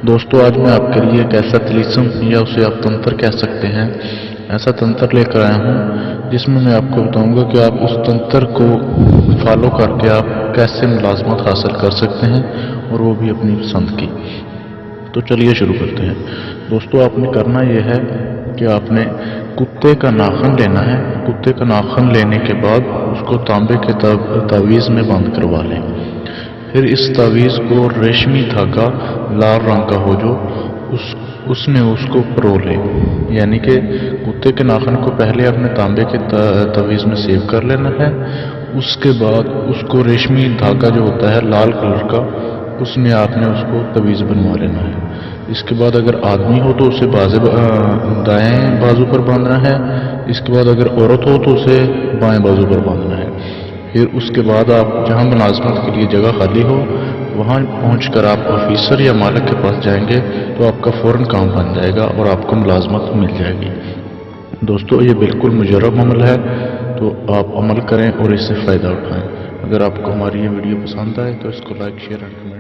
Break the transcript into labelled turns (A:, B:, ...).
A: दोस्तों आज मैं आपके लिए एक ऐसा तिलिस्म या उसे आप तंत्र कह सकते हैं, ऐसा तंत्र लेकर आया हूँ जिसमें मैं आपको बताऊंगा कि आप उस तंत्र को फॉलो करके आप कैसे मुलाजमत हासिल कर सकते हैं और वो भी अपनी पसंद की। तो चलिए शुरू करते हैं। दोस्तों आपने करना यह है कि आपने कुत्ते का नाखून लेना है। कुत्ते का नाखून लेने के बाद उसको तांबे के तावीज़ में बंद करवा लें। फिर इस तावीज़ को रेशमी धागा लाल रंग का हो जो उसमें उसको परो लें, यानी कि कुत्ते के नाखून को पहले अपने तांबे के तावीज़ में सेव कर लेना है। उसके बाद उसको रेशमी धागा जो होता है लाल कलर का, उसमें आपने उसको तावीज़ बनवा लेना है। इसके बाद अगर आदमी हो तो उसे दाएं बाजू पर बांधना है। इसके बाद अगर औरत हो तो उसे बाएं बाजू पर बांधना है। फिर उसके बाद आप जहां मुलाजमत के लिए जगह खाली हो वहां पहुंचकर आप ऑफिसर या मालिक के पास जाएंगे तो आपका फ़ौरन काम बन जाएगा और आपको मुलाजमत मिल जाएगी। दोस्तों ये बिल्कुल मुजर्रब अमल है, तो आप अमल करें और इससे फ़ायदा उठाएं। अगर आपको हमारी ये वीडियो पसंद आए तो इसको लाइक शेयर एंड